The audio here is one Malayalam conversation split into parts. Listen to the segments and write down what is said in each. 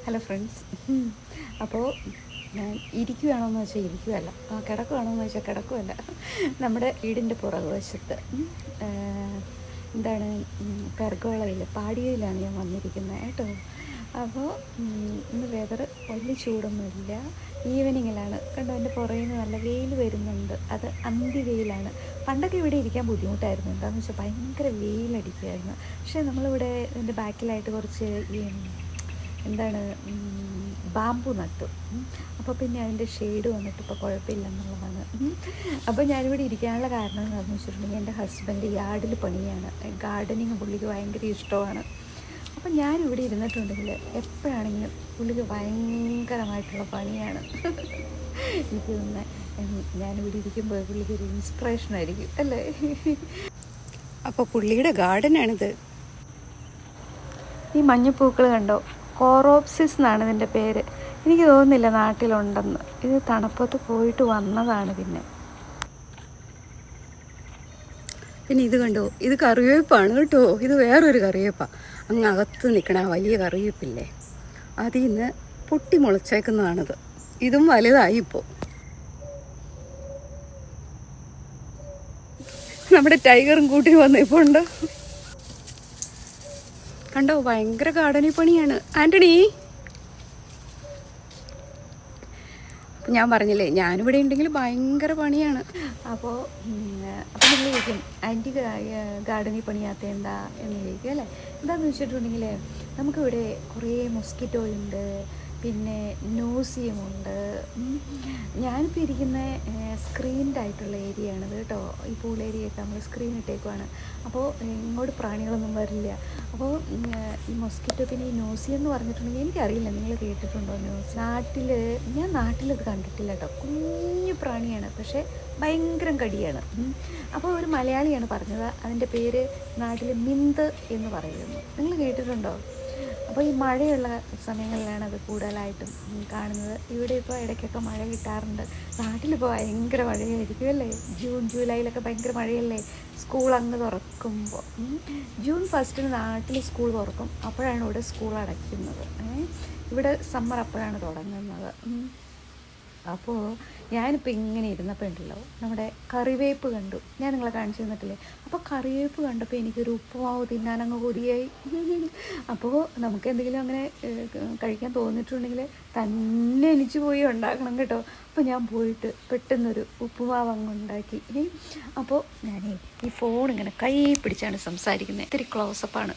Hello friends. അപ്പോൾ ഞാൻ ഇരിക്കുകയാണോയെന്ന് വെച്ചാൽ ഇരിക്കുകയല്ല, കിടക്കുകയാണോയെന്ന് വെച്ചാൽ കിടക്കുകയല്ല. നമ്മുടെ വീടിൻ്റെ പുറകുവശത്ത് എന്താണ് പെർഗോളയിൽ പാടിയയിലാണ് ഞാൻ വന്നിരിക്കുന്നത് കേട്ടോ. അപ്പോൾ ഇന്ന് വെതർ വലിയ ചൂടൊന്നുമില്ല, ഈവനിങ്ങിലാണ് കണ്ടോ. എൻ്റെ പുറകിൽ നിന്ന് നല്ല വെയിൽ വരുന്നുണ്ട്, അത് അന്തിവെയിലാണ്. പണ്ടൊക്കെ ഇവിടെ ഇരിക്കാൻ ബുദ്ധിമുട്ടായിരുന്നു, എന്താണെന്ന് വെച്ചാൽ ഭയങ്കര വെയിലടിക്കുമായിരുന്നു. പക്ഷേ നമ്മളിവിടെ എൻ്റെ ബാക്കിലായിട്ട് കുറച്ച് എന്താണ് ബാമ്പു നട്ടു. അപ്പോൾ പിന്നെ അതിൻ്റെ ഷെയ്ഡ് വന്നിട്ട് ഇപ്പോൾ കുഴപ്പമില്ല എന്നുള്ളതാണ്. അപ്പോൾ ഞാനിവിടെ ഇരിക്കാനുള്ള കാരണം എന്താണെന്ന് വെച്ചിട്ടുണ്ടെങ്കിൽ എൻ്റെ ഹസ്ബൻഡ് യാർഡിൽ പണിയാണ്, ഗാർഡനിങ് പുള്ളിക്ക് ഭയങ്കര ഇഷ്ടമാണ്. അപ്പം ഞാനിവിടെ ഇരുന്നിട്ടുണ്ടെങ്കിൽ എപ്പോഴാണെങ്കിലും പുള്ളിക്ക് ഭയങ്കരമായിട്ടുള്ള പണിയാണ്. എനിക്ക് തോന്നുന്നത് ഞാനിവിടെ ഇരിക്കുമ്പോൾ പുള്ളിക്ക് ഒരു ഇൻസ്പിറേഷനായിരിക്കും അല്ലേ. അപ്പോൾ പുള്ളിയുടെ ഗാർഡനാണിത്. ഈ മഞ്ഞപ്പൂക്കൾ കണ്ടോ, കോറോപ്സിസ് എന്നാണ് ഇതിൻ്റെ പേര്. എനിക്ക് തോന്നുന്നില്ല നാട്ടിലുണ്ടെന്ന്, ഇത് തണുപ്പത്ത് പോയിട്ട് വന്നതാണ്. പിന്നെ ഇത് കണ്ടോ, ഇത് കറിവേപ്പാണ് കേട്ടോ. ഇത് വേറൊരു കറിവേപ്പാണ്, അങ്ങ് അകത്ത് നിൽക്കണ വലിയ കറിവേപ്പില്ലേ, അതിൽ നിന്ന് പൊട്ടി മുളച്ചേക്കുന്നതാണിത്. ഇതും വലുതായി ഇപ്പോൾ. നമ്മുടെ ടൈഗറും കൂട്ടി വന്നിപ്പോൾ ഉണ്ട് കണ്ടോ. ഭയങ്കര ഗാർഡനിൽ പണിയാണ് ആൻ്റണി. അപ്പം ഞാൻ പറഞ്ഞില്ലേ, ഞാനിവിടെ ഉണ്ടെങ്കിൽ ഭയങ്കര പണിയാണ്. അപ്പോൾ നിങ്ങൾ ചോദിക്കും ആൻറ്റി ഗാർഡനിൽ പണിയാത്ത എന്താ എന്ന് ചോദിക്കും അല്ലേ. എന്താണെന്ന് വെച്ചിട്ടുണ്ടെങ്കിൽ നമുക്കിവിടെ കുറേ മൊസ്കിറ്റോ ഉണ്ട്, പിന്നെ നോസിയമുണ്ട്. ഞാനിപ്പോൾ ഇരിക്കുന്ന സ്ക്രീൻഡ് ആയിട്ടുള്ള ഏരിയ ആണിത് കേട്ടോ. ഈ പൂൾ ഏരിയയൊക്കെ നമ്മൾ സ്ക്രീൻ ഇട്ടേക്കുവാണ്, അപ്പോൾ ഇങ്ങോട്ട് പ്രാണികളൊന്നും വരില്ല. അപ്പോൾ ഈ മൊസ്കിറ്റോ പിന്നെ ഈ നോസിയം എന്ന് പറഞ്ഞിട്ടുണ്ടെങ്കിൽ എനിക്കറിയില്ല, നിങ്ങൾ കേട്ടിട്ടുണ്ടോ നോസ്? ഞാൻ നാട്ടിലത് കണ്ടിട്ടില്ല കേട്ടോ. കുഞ്ഞു പ്രാണിയാണ്, പക്ഷേ ഭയങ്കര കടിയാണ്. അപ്പോൾ ഒരു മലയാളിയാണ് പറഞ്ഞത്, അതിൻ്റെ പേര് നാട്ടിൽ മിന്ത് എന്ന് പറയുന്നു. നിങ്ങൾ കേട്ടിട്ടുണ്ടോ? അപ്പോൾ ഈ മഴയുള്ള സമയങ്ങളിലാണ് അത് കൂടുതലായിട്ടും കാണുന്നത്. ഇവിടെ ഇപ്പോൾ ഇടയ്ക്കൊക്കെ മഴ കിട്ടാറുണ്ട്. നാട്ടിലിപ്പോൾ ഭയങ്കര മഴയായിരിക്കും അല്ലേ. ജൂൺ ജൂലൈയിലൊക്കെ ഭയങ്കര മഴയല്ലേ, സ്കൂൾ അങ്ങ് തുറക്കുമ്പോൾ. ജൂൺ 1 നാട്ടിൽ സ്കൂൾ തുറക്കും, അപ്പോഴാണ് ഇവിടെ സ്കൂൾ അടയ്ക്കുന്നത്. ഇവിടെ സമ്മർ അപ്പോഴാണ് തുടങ്ങുന്നത്. അപ്പോൾ ഞാനിപ്പോൾ ഇങ്ങനെ ഇരുന്നപ്പോൾ ഉണ്ടല്ലോ, നമ്മുടെ കറിവേപ്പ് കണ്ടു. ഞാൻ നിങ്ങളെ കാണിച്ചു തന്നിട്ടില്ലേ. അപ്പോൾ കറിവേപ്പ് കണ്ടപ്പോൾ എനിക്കൊരു ഉപ്പുമാവ് തിന്നാനങ്ങ് കൊതിയായി. അപ്പോൾ നമുക്ക് എന്തെങ്കിലും അങ്ങനെ കഴിക്കാൻ തോന്നിയിട്ടുണ്ടെങ്കിൽ തന്നെ എനിച്ച് പോയി ഉണ്ടാക്കണം കേട്ടോ. അപ്പോൾ ഞാൻ പോയിട്ട് പെട്ടെന്നൊരു ഉപ്പുമാവ് അങ്ങ് ഉണ്ടാക്കി. അപ്പോൾ ഞാൻ ഈ ഫോൺ ഇങ്ങനെ കൈ പിടിച്ചാണ് സംസാരിക്കുന്നത്, ഇത്തിരി ക്ലോസപ്പാണ്.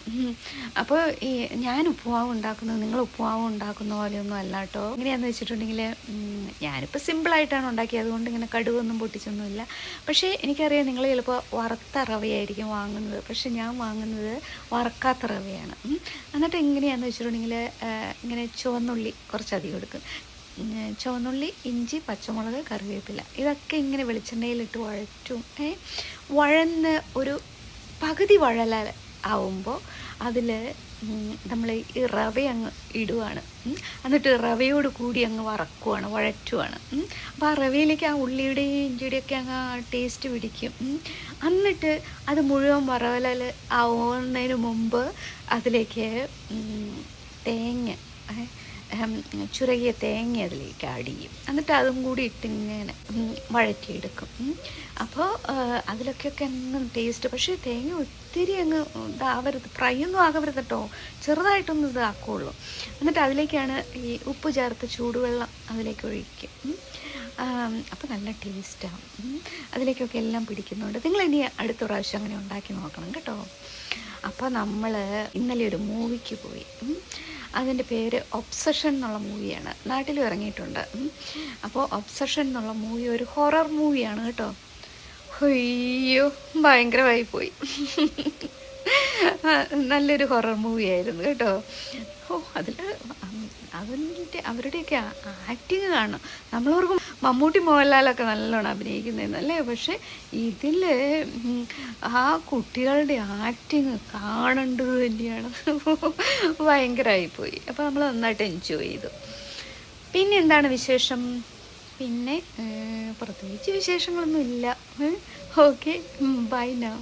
അപ്പോൾ ഈ ഞാൻ ഉപ്പുമാവ് ഉണ്ടാക്കുന്നത് നിങ്ങൾ ഉപ്പുമാവ് ഉണ്ടാക്കുന്ന പോലെയൊന്നും അല്ല കേട്ടോ. എങ്ങനെയാണെന്ന് വെച്ചിട്ടുണ്ടെങ്കിൽ ഞാനിപ്പോൾ സിമ്പിളായിട്ടാണ് ഉണ്ടാക്കിയത്, അതുകൊണ്ട് ഇങ്ങനെ കടുകൊന്നും പൊട്ടിച്ചൊന്നുമില്ല. പക്ഷേ എനിക്കറിയാം നിങ്ങൾ ചിലപ്പോൾ വറുത്ത റവയായിരിക്കും വാങ്ങുന്നത്, പക്ഷേ ഞാൻ വാങ്ങുന്നത് വറക്കാത്ത റവയാണ്. എന്നിട്ട് എങ്ങനെയാണെന്ന് വെച്ചിട്ടുണ്ടെങ്കിൽ ഇങ്ങനെ ചുവന്നുള്ളി കുറച്ചധികം എടുക്കും, ചുവന്നുള്ളി, ഇഞ്ചി, പച്ചമുളക്, കറിവേപ്പില, ഇതൊക്കെ ഇങ്ങനെ വെളിച്ചെണ്ണയിലിട്ട് വഴറ്റും. വഴന്ന് ഒരു പകുതി വഴല ആവുമ്പോൾ അതിൽ നമ്മൾ ഈ റവ അങ്ങ് ഇടുവാണ്. എന്നിട്ട് റവയോട് കൂടി അങ്ങ് വഴറ്റുവാണ്. അപ്പോൾ ആ റവയിലേക്ക് ആ ഉള്ളിയുടെയും ഇഞ്ചിയുടെയൊക്കെ അങ്ങ് ടേസ്റ്റ് പിടിക്കും. എന്നിട്ട് അത് മുഴുവൻ വറവലൽ ആവുന്നതിന് മുമ്പ് അതിലേക്ക് തേങ്ങ, ചുരകിയ തേങ്ങ അതിലേക്ക് ആഡ് ചെയ്യും. എന്നിട്ട് അതും കൂടി ഇട്ടിങ്ങനെ വഴറ്റിയെടുക്കും. അപ്പോൾ അതിലൊക്കെയൊക്കെ അങ്ങ് ടേസ്റ്റ്. പക്ഷേ തേങ്ങ ഒത്തിരി അങ്ങ് ഇതാവരുത്, ഫ്രൈ ഒന്നും ആകരുത് കേട്ടോ, ചെറുതായിട്ടൊന്നും ഇതാക്കുള്ളൂ. എന്നിട്ട് അതിലേക്കാണ് ഈ ഉപ്പ് ചേർത്ത് ചൂടുവെള്ളം അതിലേക്ക് ഒഴിക്കും. അപ്പോൾ നല്ല ടേസ്റ്റാവും. അതിലേക്കൊക്കെ എല്ലാം പിടിക്കുന്നുണ്ട്. നിങ്ങളിനി അടുത്ത പ്രാവശ്യം അങ്ങനെ ഉണ്ടാക്കി നോക്കണം കേട്ടോ. അപ്പോൾ നമ്മൾ ഇന്നലെ ഒരു മൂവിക്ക് പോയി. അതിൻ്റെ പേര് ഒബ്സഷൻ എന്നുള്ള മൂവിയാണ്, നാട്ടിലും ഇറങ്ങിയിട്ടുണ്ട്. അപ്പോൾ ഒബ്സഷൻ എന്നുള്ള മൂവി ഒരു ഹൊറർ മൂവിയാണ് കേട്ടോ. അയ്യോ ഭയങ്കരമായി പോയി. നല്ലൊരു ഹൊറർ മൂവിയായിരുന്നു കേട്ടോ. അവരുടെയൊക്കെ ആക്ടിങ് കാണണം. നമ്മളോർക്കും മമ്മൂട്ടി മോഹൻലാലൊക്കെ നല്ലോണം അഭിനയിക്കുന്നതെന്നല്ലേ, പക്ഷെ ഇതിൽ ആ കുട്ടികളുടെ ആക്ടിങ് കാണേണ്ടത് തന്നെയാണ്. ഭയങ്കരമായിപ്പോയി. അപ്പോൾ നമ്മൾ നന്നായിട്ട് എൻജോയ് ചെയ്തു. പിന്നെ എന്താണ് വിശേഷം? പിന്നെ പ്രത്യേകിച്ച് വിശേഷങ്ങളൊന്നും ഇല്ല. Okay, buy now.